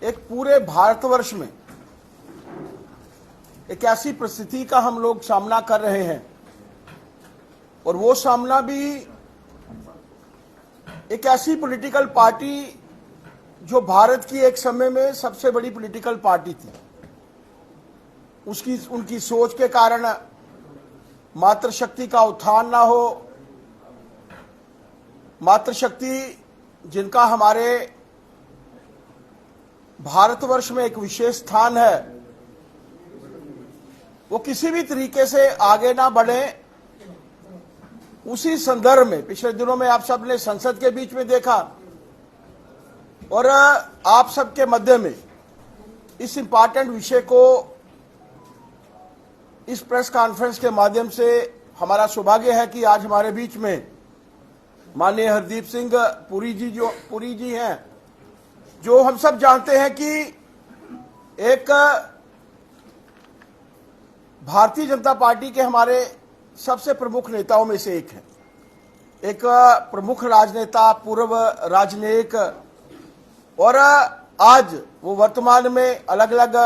एक पूरे भारतवर्ष में एक ऐसी परिस्थिति का हम लोग सामना कर रहे हैं, और वो सामना भी एक ऐसी पॉलिटिकल पार्टी जो भारत की एक समय में सबसे बड़ी पॉलिटिकल पार्टी थी, उनकी सोच के कारण मातृशक्ति का उत्थान ना हो। मातृशक्ति जिनका हमारे भारतवर्ष में एक विशेष स्थान है, वो किसी भी तरीके से आगे ना बढ़े। उसी संदर्भ में पिछले दिनों में आप सब ने संसद के बीच में देखा, और आप सबके मध्य में इस इंपॉर्टेंट विषय को इस प्रेस कॉन्फ्रेंस के माध्यम से हमारा सौभाग्य है कि आज हमारे बीच में माननीय हरदीप सिंह पुरी जी हैं, जो हम सब जानते हैं कि एक भारतीय जनता पार्टी के हमारे सबसे प्रमुख नेताओं में से एक है, एक प्रमुख राजनेता, पूर्व राजनयिक, और आज वो वर्तमान में अलग अलग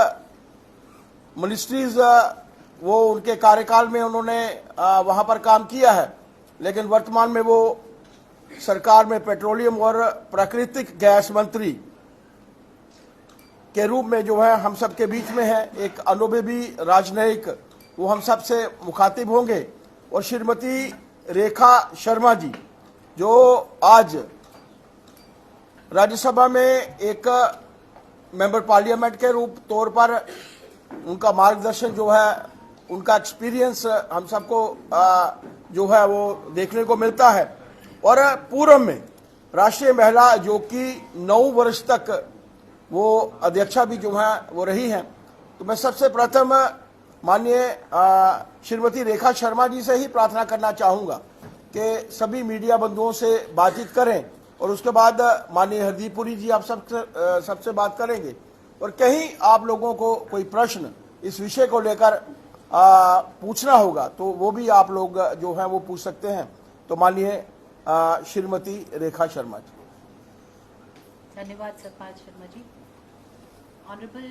मिनिस्ट्रीज वो उनके कार्यकाल में उन्होंने वहां पर काम किया है, लेकिन वर्तमान में वो सरकार में पेट्रोलियम और प्राकृतिक गैस मंत्री के रूप में जो है हम सबके बीच में है। एक अनुभवी राजनयिक, वो हम सब से मुखातिब होंगे। और श्रीमती रेखा शर्मा जी, जो आज राज्यसभा में एक मेंबर पार्लियामेंट के रूप तौर पर उनका मार्गदर्शन जो है, उनका एक्सपीरियंस हम सबको जो है वो देखने को मिलता है। और पूर्व में राष्ट्रीय महिला आयोग की 9 वर्ष तक वो अध्यक्षा भी जो है वो रही हैं। तो मैं सबसे प्रथम माननीय श्रीमती रेखा शर्मा जी से ही प्रार्थना करना चाहूंगा कि सभी मीडिया बंधुओं से बातचीत करें, और उसके बाद माननीय हरदीप पुरी जी आप सबसे बात करेंगे। और कहीं आप लोगों को कोई प्रश्न इस विषय को लेकर पूछना होगा तो वो भी आप लोग जो है वो पूछ सकते हैं। तो माननीय श्रीमती रेखा शर्मा जी। धन्यवाद Satpal Sharma ji. Honourable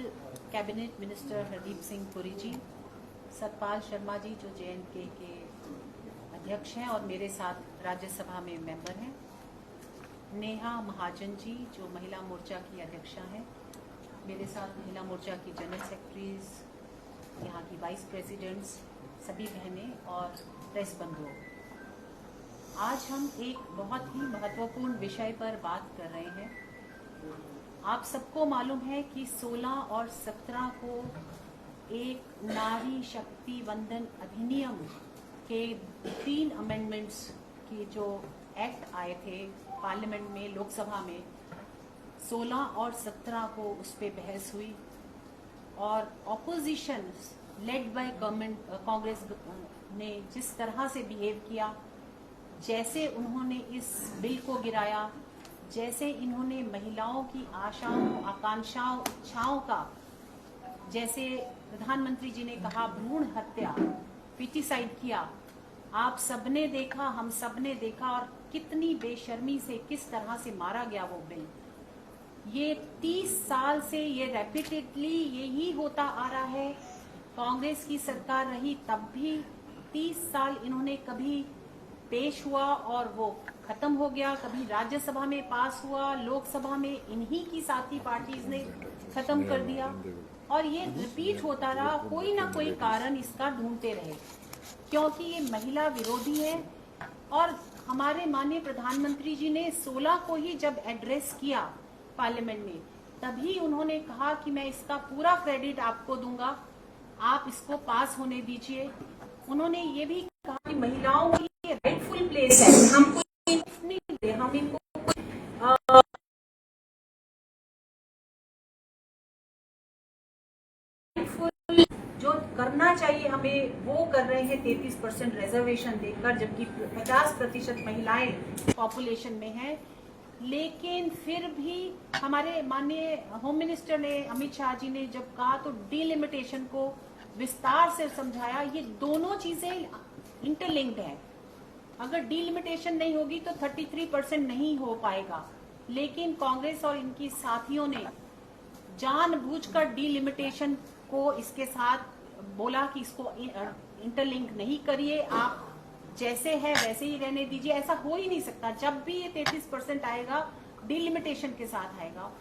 cabinet minister Hardeep Singh Puri ji, Satpal Sharma ji जो JNK के अध्यक्ष हैं और मेरे साथ राज्यसभा में मेंबर हैं, नेहा महाजन जी जो महिला मोर्चा की अध्यक्षा हैं, मेरे साथ महिला मोर्चा की जनरल सेक्रेटरीज, यहाँ की वाइस प्रेसिडेंट्स, सभी बहनें और प्रेस बंधुओं, आज हम एक बहुत ही महत्वपूर्ण विषय पर बात कर रहे हैं। आप सबको मालूम है कि 16 और 17 को एक नारी शक्ति वंदन अधिनियम के 3 अमेंडमेंट्स की जो एक्ट आए थे पार्लियामेंट में, लोकसभा में, 16 और 17 को उस पर बहस हुई, और opposition led by government Congress ने जिस तरह से बिहेव किया, जैसे उन्होंने इस बिल को गिराया, जैसे इन्होंने महिलाओं की आशाओं, आकांक्षाओं, इच्छाओं का, जैसे प्रधानमंत्री जी ने कहा भ्रूण हत्या, पिटिसाइड किया, आप सबने देखा, हम सबने देखा, और कितनी बेशर्मी से किस तरह से मारा गया वो बिल। ये 30 साल से ये रेपिटेडली यही होता आ रहा है। कांग्रेस की सरकार रही तब भी 30 साल इन्होंने कभी पेश हुआ और वो खत्म हो गया, कभी राज्यसभा में पास हुआ, लोकसभा में इन्हीं की साथी पार्टीज ने खत्म कर दिया, और ये रिपीट होता रहा। कोई ना कोई कारण इसका ढूंढते रहे, क्योंकि ये महिला विरोधी है। और हमारे माननीय प्रधानमंत्री जी ने 16 को ही जब एड्रेस किया पार्लियामेंट में, तभी उन्होंने कहा कि मैं इसका पूरा क्रेडिट आपको दूंगा, आप इसको पास होने दीजिए। उन्होंने ये भी कहा कि महिलाओं की राइटफुल प्लेस है, हमको नहीं दे, हम इनको जो करना चाहिए हमें वो कर रहे हैं 33% रिजर्वेशन देकर, जबकि 50% महिलाएं पॉपुलेशन में हैं। लेकिन फिर भी हमारे माननीय होम मिनिस्टर ने, अमित शाह जी ने जब कहा तो डिलिमिटेशन को विस्तार से समझाया। ये दोनों चीजें इंटरलिंक्ड है। अगर डिलिमिटेशन नहीं होगी तो 33% नहीं हो पाएगा। लेकिन कांग्रेस और इनकी साथियों ने जानबूझकर डीलिमिटेशन को इसके साथ बोला कि इसको इंटरलिंक नहीं करिए, आप जैसे है वैसे ही रहने दीजिए। ऐसा हो ही नहीं सकता। जब भी ये 33% आएगा डीलिमिटेशन के साथ आएगा।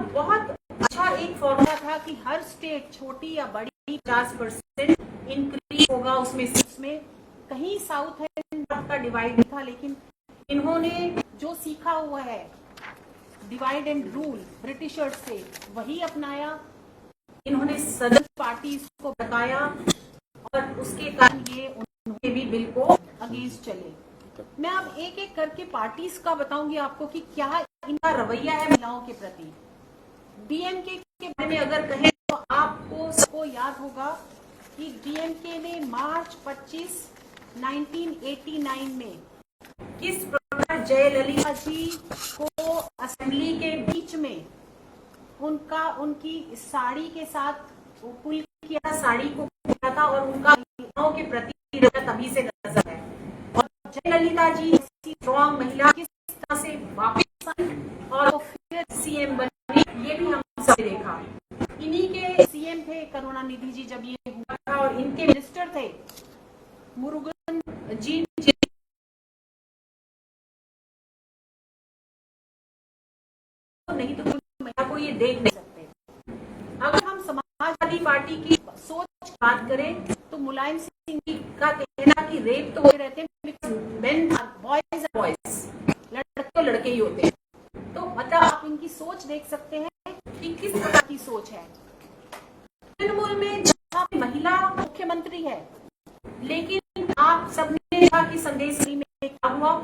बहुत अच्छा एक फॉर्मूला था कि हर स्टेट छोटी या बड़ी 50% इंक्रीज होगा उसमें कहीं साउथ है का डिवाइड नहीं था, लेकिन इन्होंने जो सीखा हुआ है डिवाइड एंड रूल ब्रिटिशर्स से वही अपनाया। इन्होंने सदन पार्टी को बताया और उसके कारण ये उन्होंने भी बिल को अगेंस्ट चले। मैं अब एक एक करके पार्टीज का बताऊंगी आपको कि क्या इनका रवैया है महिलाओं के प्रति। डीएमके के बारे में अगर कहें तो आपको सबको याद होगा कि डीएमके ने मार्च 25, 1989 में किस प्रकार जयललिता जी को असेंबली के बीच में उनकी साड़ी के साथ पुल किया, साड़ी को किया था और उनका महिलाओं के प्रति तभी से नजर है। और जयललिता जी ऐसी स्ट्रॉन्ग महिला किस तरह से वापस आई और फिर सीएम बनी, ये भी हम सब देखा। इन्हीं के सीएम थे करुणानिधि जी जब ये हुआ था और इनके मिनिस्टर थे मुरुगन जी। नहीं तो महिला को ये देख नहीं सकते। अगर हम समाजवादी पार्टी की सोच की बात करें तो मुलायम सिंह जी का कहना कि रेप तो होते रहते हैं, बॉयज लड़के तो लड़के ही होते हैं। तो मतलब आप इनकी सोच देख सकते हैं कि किस प्रकार की सोच है। तृणमूल में जहां महिला मुख्यमंत्री है, लेकिन आप सबने देखा कि संदेश में क्या हुआ,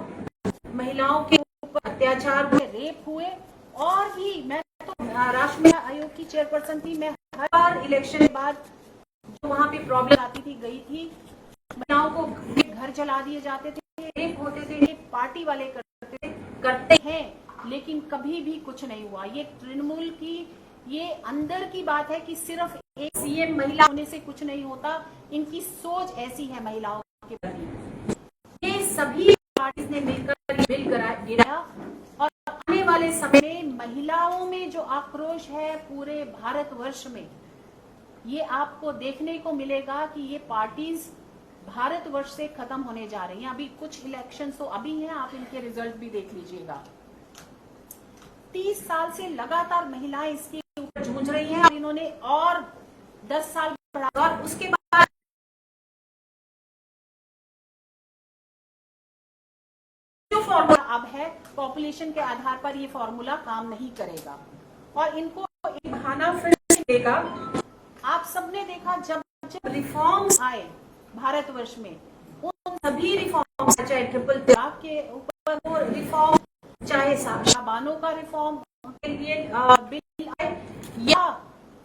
महिलाओं के ऊपर अत्याचार हुए, रेप हुए। और भी मैं तो राष्ट्रीय महिला आयोग की चेयरपर्सन थी, मैं हर बार इलेक्शन के बाद जो वहां पे प्रॉब्लम आती थी गई थी। महिलाओं को घर जला दिए जाते थे, रेप होते थे, ये पार्टी वाले करते हैं, लेकिन कभी भी कुछ नहीं हुआ। ये तृणमूल की ये अंदर की बात है कि सिर्फ एक सीएम महिला होने से कुछ नहीं होता। इनकी सोच ऐसी है महिलाओं के प्रति। ये सभी पार्टी ने मिलकर बिल गिराया और आने वाले समय में महिलाओं में जो आक्रोश है पूरे भारतवर्ष में, ये आपको देखने को मिलेगा कि ये पार्टीज भारतवर्ष से खत्म होने जा रही हैं। अभी कुछ इलेक्शन तो अभी हैं, आप इनके रिजल्ट भी देख लीजिएगा। 30 साल से लगातार महिलाएं इसके ऊपर जूझ रही हैं और इन्होंने और 10 साल बढ़ा और उसके बाद जो फॉर्मूला अब है पॉपुलेशन के आधार पर, ये फॉर्मूला काम नहीं करेगा और इनको एक बहाना फिर से देगा। आप सबने देखा जब रिफॉर्म्स आए भारतवर्ष में, उन सभी रिफॉर्म्स चाहे ट्रिपल तलाक के ऊपर वो रिफॉर्म, चाहे शाबानों का रिफॉर्म के लिए बिल आए या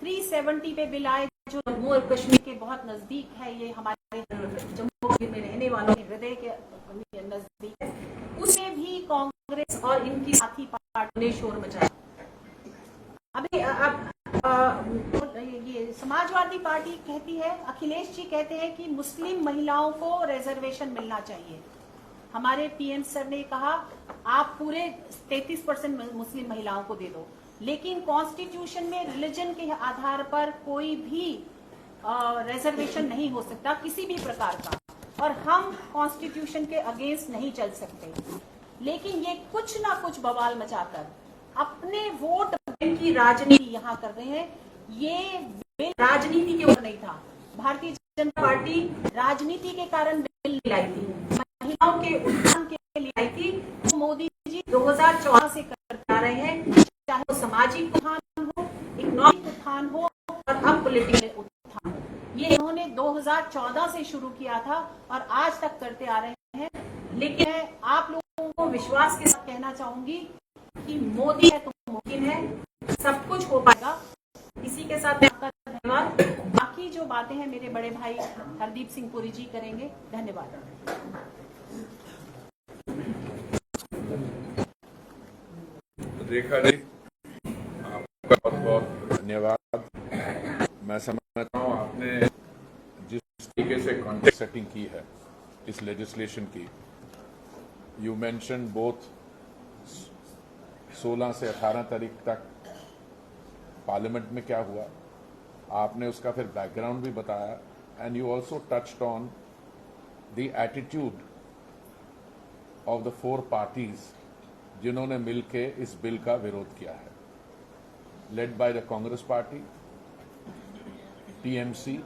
370 पे बिल आए जो जम्मू और कश्मीर के बहुत नजदीक है, ये हमारे जम्मू कश्मीर में रहने वालों के हृदय के नजदीक है, उसमें भी कांग्रेस और इनकी साथी पार्टी ने शोर मचाया। अभी अब ये समाजवादी पार्टी कहती है, अखिलेश जी कहते हैं कि मुस्लिम महिलाओं को रिजर्वेशन मिलना चाहिए। हमारे पीएम सर ने कहा आप पूरे 33% मुस्लिम महिलाओं को दे दो, लेकिन कॉन्स्टिट्यूशन में रिलीजन के आधार पर कोई भी रिजर्वेशन नहीं हो सकता किसी भी प्रकार का, और हम कॉन्स्टिट्यूशन के अगेंस्ट नहीं चल सकते। लेकिन ये कुछ ना कुछ बवाल मचाकर अपने वोट बैंक की राजनीति यहाँ कर रहे हैं। ये बिल राजनीति के ऊपर नहीं था, भारतीय जनता पार्टी राजनीति के कारण बिल लाई थी, महिलाओं के उत्थान के लिए आई थी। तो मोदी जी 2014 से करते आ रहे हैं, चाहे वो सामाजिक उत्थान हो, इकोनॉमिक उत्थान हो और अब पॉलिटिकल उत्थान हो। ये इन्होंने 2014 से शुरू किया था और आज तक करते आ रहे हैं। लेकिन आप लोगों को विश्वास के साथ कहना चाहूंगी कि मोदी है तो मुमकिन है, सब कुछ हो पाएगा। इसी के साथ आपका धन्यवाद। बाकी जो बातें हैं मेरे बड़े भाई हरदीप सिंह पुरी जी करेंगे। धन्यवाद। रेखा जी, आपका बहुत बहुत धन्यवाद। मैं समझता हूँ आपने जिस तरीके से कॉन्टेक्स्ट सेटिंग की है इस लेजिस्लेशन की, यू मेंशन 16 से 18 तारीख तक पार्लियामेंट में क्या हुआ, आपने उसका फिर बैकग्राउंड भी बताया, and you also touched on the attitude of the 4 parties जिन्होंने मिलके इस बिल का विरोध किया है, led by the Congress party, TMC,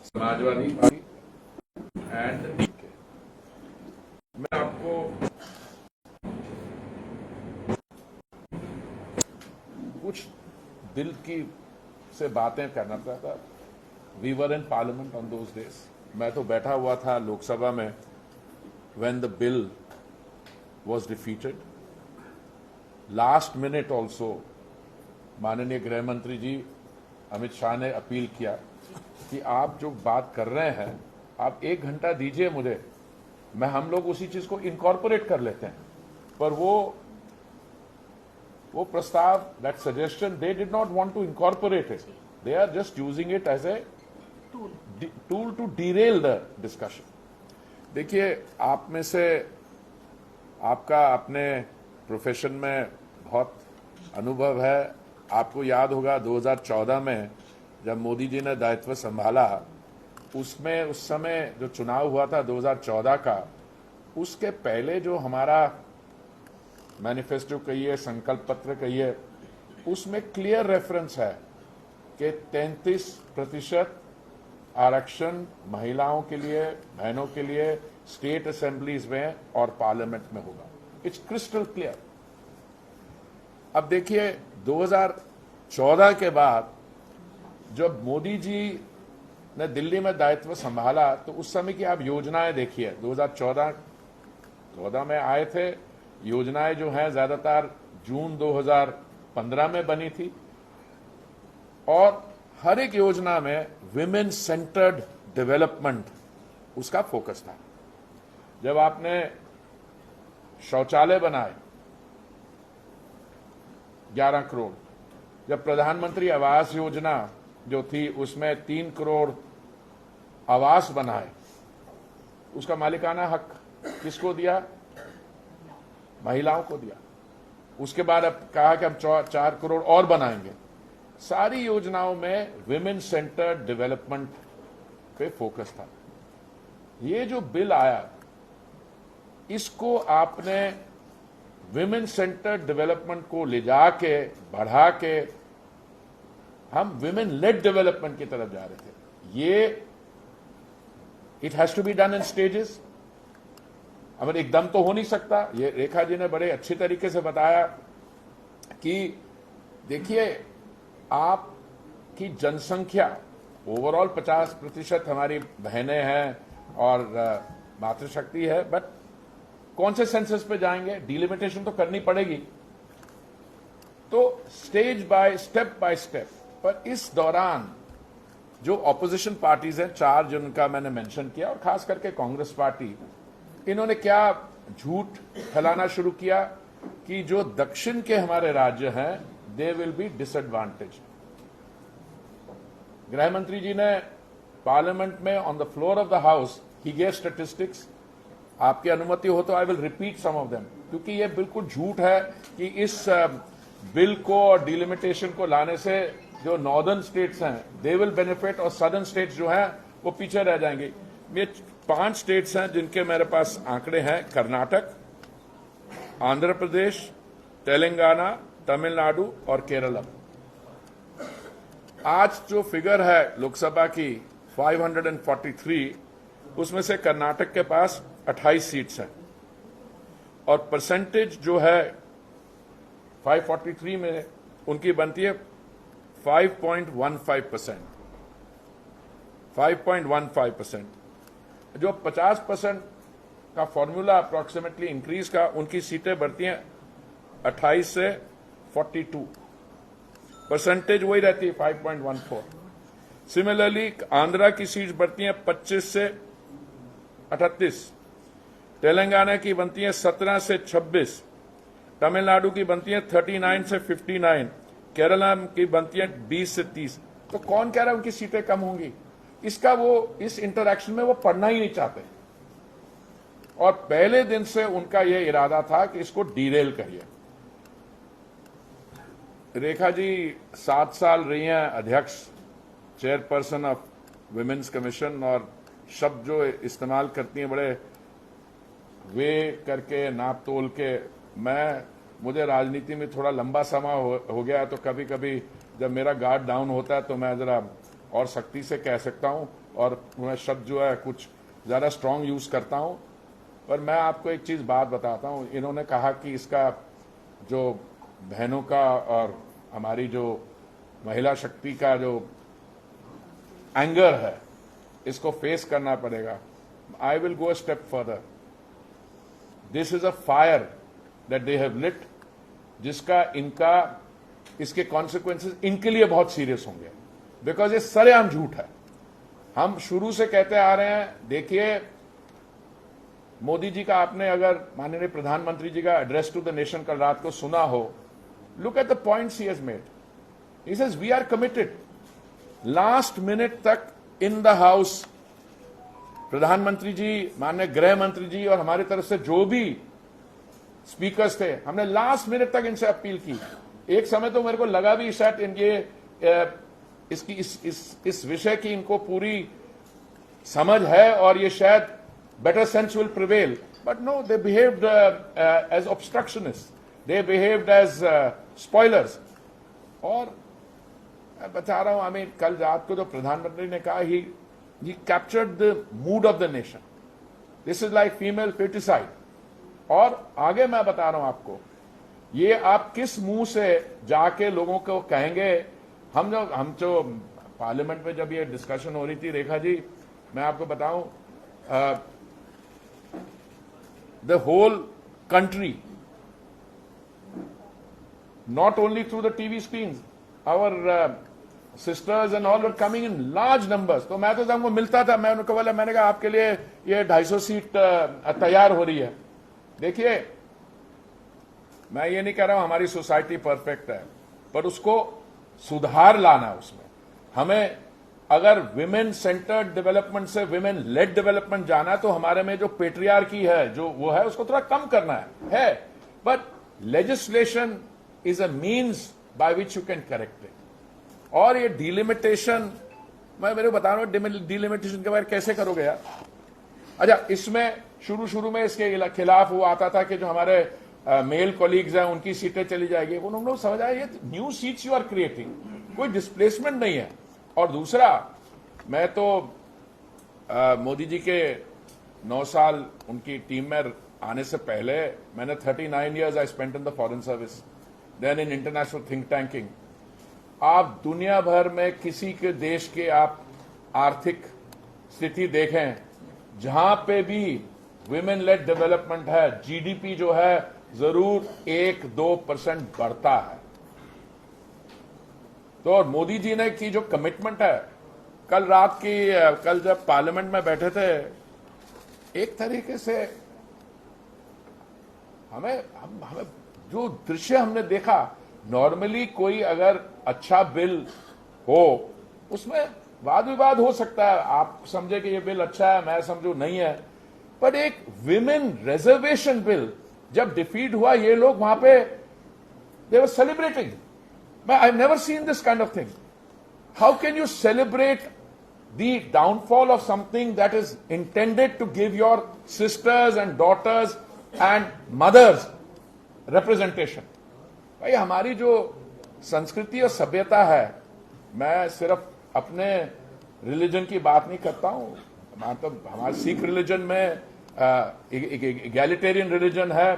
Samajwadi party and DMK. मैं आपको कुछ दिल की से बातें करना चाहता। We were in parliament on those days. मैं तो बैठा हुआ था लोकसभा में when the bill was defeated. Last minute also माननीय गृह मंत्री जी अमित शाह ने अपील किया कि आप जो बात कर रहे हैं आप 1 घंटा दीजिए मुझे, हम लोग उसी चीज को इनकॉर्पोरेट कर लेते हैं। पर वो प्रस्ताव, that suggestion, they did not want to incorporate it, they are just using it as a tool to derail the discussion. देखिए, आप में से आपका अपने प्रोफेशन में बहुत अनुभव है। आपको याद होगा 2014 में जब मोदी जी ने दायित्व संभाला, उसमें उस समय जो चुनाव हुआ था 2014 का, उसके पहले जो हमारा मैनिफेस्टो कहिए, संकल्प पत्र कहिए, उसमें क्लियर रेफरेंस है कि 33% आरक्षण महिलाओं के लिए, बहनों के लिए स्टेट असेंबलीज में और पार्लियामेंट में होगा। It's crystal clear. अब देखिए, 2014 के बाद जब मोदी जी ने दिल्ली में दायित्व संभाला तो उस समय की आप योजनाएं देखिए। 2014 में आए थे, योजनाएं जो हैं ज्यादातर जून 2015 में बनी थी, और हर एक योजना में विमेन सेंटर्ड डेवलपमेंट उसका फोकस था। जब आपने शौचालय बनाए 11 करोड़, जब प्रधानमंत्री आवास योजना जो थी उसमें 3 करोड़ आवास बनाए, उसका मालिकाना हक किसको दिया? महिलाओं को दिया। उसके बाद अब कहा कि हम 4 करोड़ और बनाएंगे। सारी योजनाओं में विमेन सेंटर्ड डेवलपमेंट पे फोकस था। ये जो बिल आया, इसको आपने विमेन सेंटर्ड डेवलपमेंट को ले जाके बढ़ा के हम विमेन लेड डेवलपमेंट की तरफ जा रहे थे। ये it has to be done in stages. अब एकदम तो हो नहीं सकता। ये रेखा जी ने बड़े अच्छी तरीके से बताया कि देखिए, आपकी जनसंख्या ओवरऑल 50% हमारी बहनें हैं और मातृशक्ति है, बट कौन से सेंसस पे जाएंगे? डिलिमिटेशन तो करनी पड़ेगी। तो स्टेज बाय स्टेप पर इस दौरान जो ऑपोजिशन पार्टीज हैं, 4 जिनका मैंने मेंशन किया, और खास करके कांग्रेस पार्टी, इन्होंने क्या झूठ फैलाना शुरू किया कि जो दक्षिण के हमारे राज्य हैं दे विल बी डिसएडवांटेज। गृह मंत्री जी ने पार्लियामेंट में on the floor of the house ही गेव स्टैटिस्टिक्स। आपकी अनुमति हो तो I will repeat some of them, क्योंकि ये बिल्कुल झूठ है कि इस बिल को और डिलिमिटेशन को लाने से जो नॉर्दर्न स्टेट्स हैं दे विल बेनिफिट और सदर्न स्टेट्स जो हैं वो पीछे रह जाएंगे। ये 5 स्टेट्स हैं जिनके मेरे पास आंकड़े हैं: कर्नाटक, आंध्र प्रदेश, तेलंगाना, तमिलनाडु और केरला। आज जो फिगर है लोकसभा की 543, उसमें से कर्नाटक के पास 28 सीट्स हैं, और परसेंटेज जो है 543 में उनकी बनती है 5.15%। 5.15%। जो 50% का फॉर्मूला अप्रोक्सीमेटली इंक्रीज का, उनकी सीटें बढ़ती हैं 28 से 42। परसेंटेज वही रहती है 5.14। सिमिलरली आंध्रा की सीट्स बढ़ती हैं 25 से 38, तेलंगाना की बनती हैं 17 से 26, तमिलनाडु की बनती हैं 39 से 59, केरला की बनती हैं 20 से 30। तो कौन कह रहा है उनकी सीटें कम होंगी? इसका वो इस इंटरैक्शन में वो पढ़ना ही नहीं चाहते, और पहले दिन से उनका यह इरादा था कि इसको डीरेल करिए। रेखा जी 7 साल रही हैं अध्यक्ष, चेयरपर्सन ऑफ विमेन्स कमीशन, और शब्द जो इस्तेमाल करती हैं बड़े वे करके, नाप तोल के। मुझे राजनीति में थोड़ा लंबा समय हो गया है, तो कभी कभी जब मेरा गार्ड डाउन होता है तो मैं जरा और सख्ती से कह सकता हूं, और मैं शब्द जो है कुछ ज़्यादा स्ट्रांग यूज करता हूं। पर मैं आपको एक चीज़ बात बताता हूं। इन्होंने कहा कि इसका जो बहनों का और हमारी जो महिला शक्ति का जो एंगर है, इसको फेस करना पड़ेगा। I will go a step further. This is a fire that they have lit, जिसका इसके कॉन्सिक्वेंसेस इनके लिए बहुत सीरियस होंगे, बिकॉज ये सरेआम झूठ है। हम शुरू से कहते आ रहे हैं। देखिए, मोदी जी का आपने अगर माननीय प्रधानमंत्री जी का एड्रेस टू द नेशन कल रात को सुना हो, look at the points he has made. He says we are committed. Last minute तक इन द हाउस प्रधानमंत्री जी, माननीय गृह मंत्री जी और हमारी तरफ से जो भी स्पीकर्स थे, हमने लास्ट मिनट तक इनसे अपील की। एक समय तो मेरे को लगा भी शायद इस विषय की इनको पूरी समझ है और ये शायद better sense will prevail. But no, they behaved as obstructionists. They behaved as spoilers. और मैं बता रहा हूं, कल रात को जो प्रधानमंत्री ने कहा, he captured the mood of the nation. This is like female feticide. और आगे मैं बता रहा हूं आपको, ये आप किस मुंह से जाके लोगों को कहेंगे। हम जो पार्लियामेंट में जब ये डिस्कशन हो रही थी, रेखा जी, मैं आपको बताऊं, the whole country, not only through the TV screens, our sisters and all were coming in large numbers. तो मैं तो जब उनको मिलता था, मैं उनको बोला, मैंने कहा आपके लिए ये 250 सीट तैयार हो रही है। देखिए, मैं ये नहीं कह रहा हूं हमारी सोसाइटी परफेक्ट है, पर उसको सुधार लाना उसमें हमें। अगर विमेन सेंटर्ड डेवलपमेंट से विमेन लेड डेवलपमेंट जाना है, तो हमारे में जो पेट्रियार्की है, जो वो है, उसको थोड़ा कम करना है। But legislation is a means by which you can correct it. और ये डिलिमिटेशन, मैं मेरे को बता रहा हूं, डिलिमिटेशन के बारे में कैसे करोगे यार। अच्छा, इसमें शुरू में इसके खिलाफ वो आता था कि जो हमारे मेल कॉलीग्स हैं उनकी सीटें चली जाएगी। उन्होंने समझा ये new seats you are creating, कोई डिस्प्लेसमेंट नहीं है। और दूसरा, मैं तो मोदी जी के 9 साल उनकी टीम में आने से पहले, मैंने 39 years I spent in the foreign service, then in international think tanking. आप दुनिया भर में किसी के देश के आप आर्थिक स्थिति देखें, जहां पे भी विमेन लेड डेवलपमेंट है, जीडीपी जो है जरूर 1-2% बढ़ता है। तो मोदी जी ने की जो कमिटमेंट है, कल जब पार्लियामेंट में बैठे थे, एक तरीके से हमें जो दृश्य हमने देखा, नॉर्मली कोई अगर अच्छा बिल हो, उसमें वाद विवाद हो सकता है, आप समझे कि ये बिल अच्छा है, मैं समझू नहीं है। पर एक विमेन रिजर्वेशन बिल जब डिफीट हुआ, ये लोग वहां पे they were celebrating. I've never seen this kind of thing. How can you celebrate the downfall of something that is intended to give your sisters and daughters and mothers representation? भाई, हमारी जो संस्कृति और सभ्यता है, मैं सिर्फ अपने रिलीजन की बात नहीं करता हूं, मतलब हमारे सिख रिलीजन में इगैलिटेरियन रिलीजन है,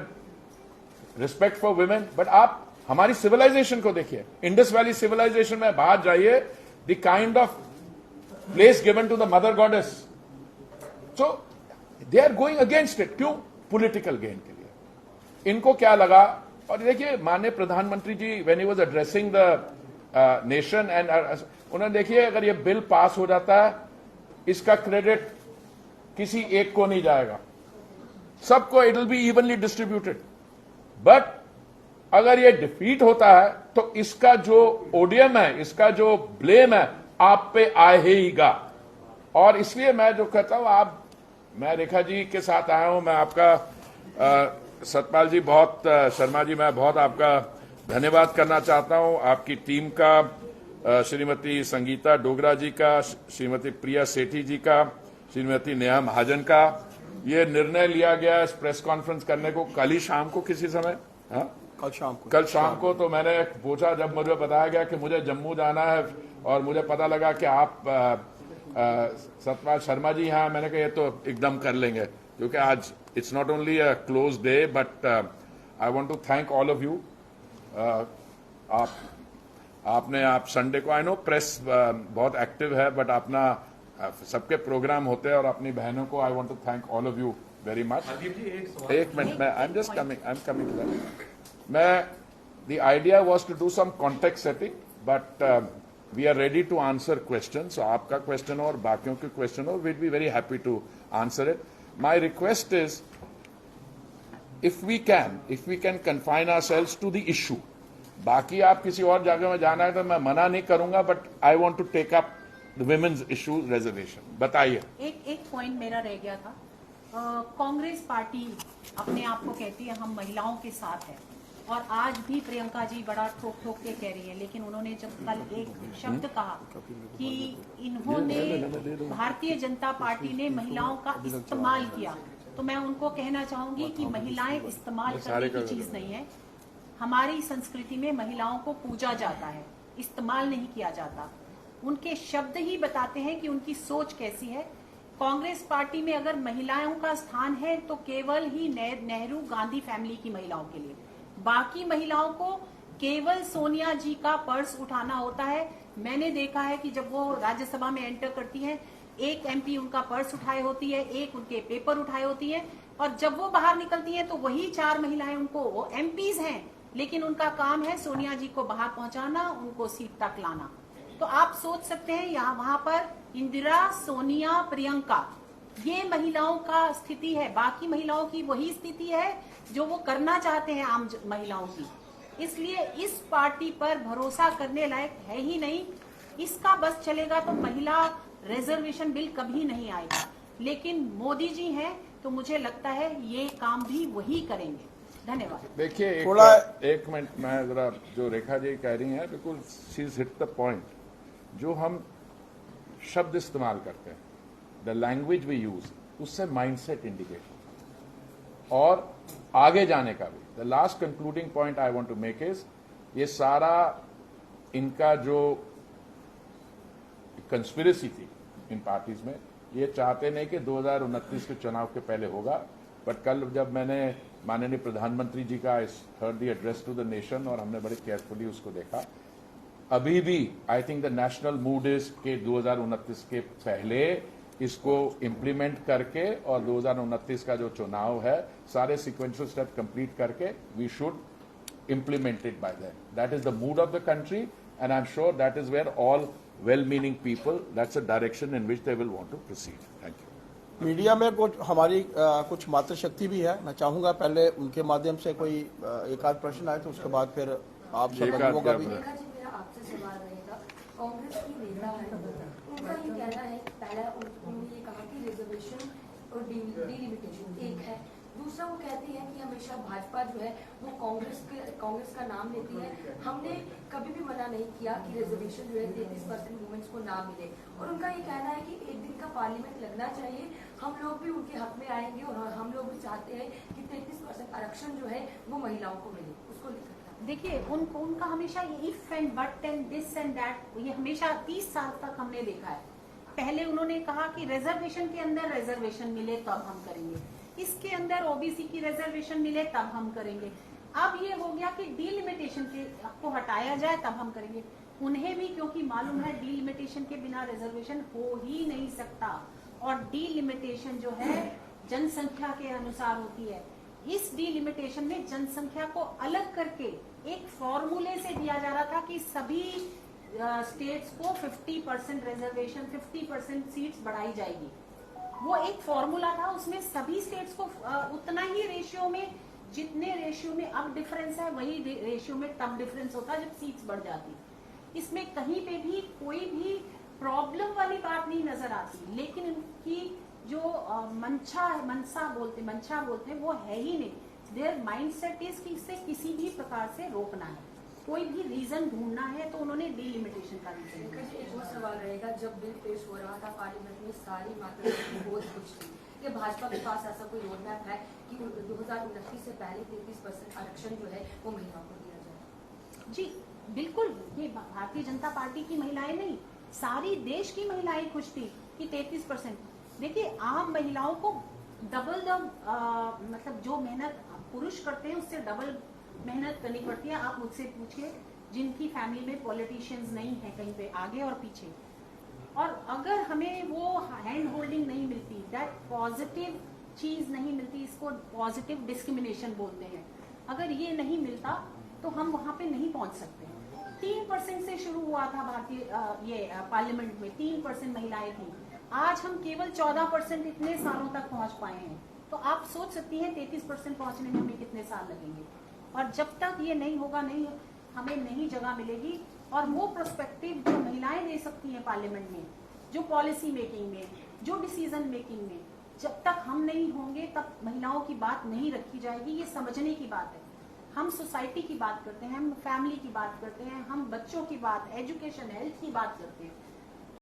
रिस्पेक्ट फॉर वुमेन। बट आप हमारी सिविलाइजेशन को देखिए, इंडस वैली सिविलाइजेशन में बाहर जाइए, the kind of place given to the mother goddess, so they are going against it. क्यों? पॉलिटिकल गेन के लिए। इनको क्या लगा? और देखिए, माननीय प्रधानमंत्री जी when he was addressing the nation and उन्होंने, देखिए, अगर ये बिल पास हो जाता है, इसका क्रेडिट किसी एक को नहीं जाएगा, सबको, it will be evenly distributed. But अगर ये डिफीट होता है तो इसका जो ओडियम है, इसका जो ब्लेम है, आप पे आएगा। और इसलिए मैं जो कहता हूं, मैं रेखा जी के साथ आया हूं, मैं आपका सतपाल जी बहुत, शर्मा जी, मैं बहुत आपका धन्यवाद करना चाहता हूं आपकी टीम का, श्रीमती संगीता डोगरा जी का, श्रीमती प्रिया सेठी जी का, श्रीमती नेहा महाजन का। ये निर्णय लिया गया इस प्रेस कॉन्फ्रेंस करने को कल ही शाम को किसी समय, हाँ कल शाम को तो मैंने पूछा, जब मुझे बताया गया कि मुझे जम्मू जाना है और मुझे पता लगा कि आप सतपाल शर्मा जी हैं, मैंने कहा ये तो एकदम कर लेंगे, क्योंकि आज it's not only a close day but I want to thank all of you. आप संडे को, आई नो प्रेस बहुत एक्टिव है बट अपना सबके प्रोग्राम होते हैं, और अपनी बहनों को I want to thank all of you very much. एक मिनट में I am coming to that. The idea was to do some context setting, but we are ready to answer questions. So, आपका question और बाकियों के question हो, we'd be very happy to answer it. My request is, if we can confine ourselves to the issue. बाकी आप किसी और जगह में जाना है तो मैं मना नहीं करूंगा, but I want to take up the women's issue reservation. बताइए। एक पॉइंट मेरा रह गया था। कांग्रेस पार्टी अपने आप को कहती है हम महिलाओं के साथ है, और आज भी प्रियंका जी बड़ा ठोक ठोक के कह रही है, लेकिन उन्होंने जब कल एक शब्द कहा कि इन्होंने भारतीय जनता पार्टी ने महिलाओं का इस्तेमाल किया, तो मैं उनको कहना चाहूंगी कि महिलाएं इस्तेमाल करने की चीज नहीं है। हमारी संस्कृति में महिलाओं को पूजा जाता है, इस्तेमाल नहीं किया जाता। उनके शब्द ही बताते हैं कि उनकी सोच कैसी है। कांग्रेस पार्टी में अगर महिलाओं का स्थान है तो केवल ही नेहरू गांधी फैमिली की महिलाओं के लिए, बाकी महिलाओं को केवल सोनिया जी का पर्स उठाना होता है। मैंने देखा है कि जब वो राज्यसभा में एंटर करती हैं, एक एमपी उनका पर्स उठाए होती है, एक उनके पेपर उठाए होती है, और जब वो बाहर निकलती हैं तो वही 4 महिलाएं उनको, वो एमपीज हैं लेकिन उनका काम है सोनिया जी को बाहर पहुंचाना, उनको सीट तक लाना। तो आप सोच सकते हैं यहाँ वहां पर इंदिरा, सोनिया, प्रियंका, ये महिलाओं का स्थिति है। बाकी महिलाओं की वही स्थिति है जो वो करना चाहते हैं आम महिलाओं की। इसलिए इस पार्टी पर भरोसा करने लायक है ही नहीं। इसका बस चलेगा तो महिला रिजर्वेशन बिल कभी नहीं आएगा, लेकिन मोदी जी हैं तो मुझे लगता है ये काम भी वही करेंगे। धन्यवाद। देखिए एक मिनट, मैं जरा जो रेखा जी कह रही हैं बिल्कुल she is hit the point. जो हम शब्द इस्तेमाल करते हैं, द लैंग्वेज वी यूज, उससे माइंडसेट इंडिकेट और आगे जाने का भी। The last concluding point I want to make is, ये सारा इनका जो कंस्पिरेसी थी इन पार्टीज में, ये चाहते नहीं कि 2029 के चुनाव के पहले होगा। बट कल जब मैंने माननीय प्रधानमंत्री जी का heard the address to the nation और हमने बड़े केयरफुली उसको देखा, अभी भी I think the national mood is के 2029 के पहले इसको इम्प्लीमेंट करके और 2029 का जो चुनाव है सारे सिक्वेंशियल स्टेप कंप्लीट करके we should implement it by then. That is the mood of the country, and I'm sure that is where all well-meaning people, that's a direction in which they will want to proceed. Thank you. Media में कुछ हमारी कुछ मातृशक्ति भी है। मैं चाहूंगा पहले उनके माध्यम से कोई एक आध प्रश्न आए तो उसके बाद फिर आप सब लोगों का भी। मेरा आपसे सवाल रहेगा, कांग्रेस की नेता है, उनका ये कहना है, पहला उन्होंने ये कहा कि रिजर्वेशन और डिलिमिटेशन एक है। दूसरा वो कहती है कि हमेशा भाजपा जो है वो कांग्रेस का नाम लेती है। हमने कभी भी मना नहीं किया कि रिजर्वेशन जो है 33% वुमेन्स को ना मिले, और उनका ये कहना है कि एक दिन का पार्लियामेंट लगना चाहिए, हम लोग भी उनके हक में आएंगे और हम लोग भी चाहते हैं कि 33% आरक्षण जो है वो महिलाओं को मिले। उसको देखिए उनका हमेशा ये if and but and this and that, ये हमेशा 30 साल तक हमने देखा है। पहले उन्होंने कहा कि रिजर्वेशन के अंदर रिजर्वेशन मिले तब हम करेंगे, इसके अंदर ओबीसी की रिजर्वेशन मिले तब हम करेंगे। अब ये हो गया कि डीलिमिटेशन को हटाया जाए तब हम करेंगे। उन्हें भी क्योंकि मालूम है डीलिमिटेशन के बिना रिजर्वेशन हो ही नहीं सकता, और डीलिमिटेशन जो है जनसंख्या के अनुसार होती है। इस डीलिमिटेशन में जनसंख्या को अलग करके एक फॉर्मूले से दिया जा रहा था कि सभी स्टेट्स को 50% रिजर्वेशन, 50% सीट्स बढ़ाई जाएगी। वो एक फॉर्मूला था, उसमें सभी स्टेट्स को उतना ही रेशियो में, जितने रेशियो में अब डिफरेंस है वही रेशियो में तब डिफरेंस होता है जब सीट्स बढ़ जाती। इसमें कहीं पे भी कोई भी प्रॉब्लम वाली बात नहीं नजर आती, लेकिन इनकी जो मंशा बोलते हैं वो है ही नहीं। देयर माइंडसेट इज कि इसे किसी भी प्रकार से रोकना है। कोई भी रीजन ढूंढना है तो उन्होंने डिलिमिटेशन का रीजन लेकिन जी एक और सवाल रहेगा, जब बिल पेश हो रहा था पार्लियामेंट में सारी माताएं बहुत खुश थी कि भाजपा के पास ऐसा कोई रोड मैप है कि 2029 से पहले 33% आरक्षण जो है वो महिलाओं को दिया जाए। जी बिल्कुल, ये भारतीय जनता पार्टी की महिलाएं नहीं, सारी देश की महिलाएं खुश थी कि 33%। देखिए आम महिलाओं को डबल मतलब जो मेहनत पुरुष करते हैं उससे डबल मेहनत करनी पड़ती है। आप मुझसे पूछिए जिनकी फैमिली में पॉलिटिशियंस नहीं है कहीं पे आगे और पीछे, और अगर हमें वो हैंड होल्डिंग नहीं मिलती, दैट पॉजिटिव चीज नहीं मिलती, इसको पॉजिटिव डिस्क्रिमिनेशन बोलते हैं, अगर ये नहीं मिलता तो हम वहां पे नहीं पहुंच सकते। 3% से शुरू हुआ था भारतीय ये पार्लियामेंट में 3% महिलाएं थी, आज हम केवल 14% इतने सालों तक पहुंच पाए हैं। तो आप सोच सकती हैं 33% पहुंचने में हमें कितने साल लगेंगे, और जब तक ये नहीं होगा नहीं हमें नहीं जगह मिलेगी। और वो पर्सपेक्टिव जो महिलाएं दे सकती हैं पार्लियामेंट में, जो पॉलिसी मेकिंग में, जो डिसीजन मेकिंग में, जब तक हम नहीं होंगे तब महिलाओं की बात नहीं रखी जाएगी। ये समझने की बात है। हम सोसाइटी की बात करते हैं, हम फैमिली की बात करते हैं, हम बच्चों की बात, एजुकेशन, हेल्थ की बात करते हैं,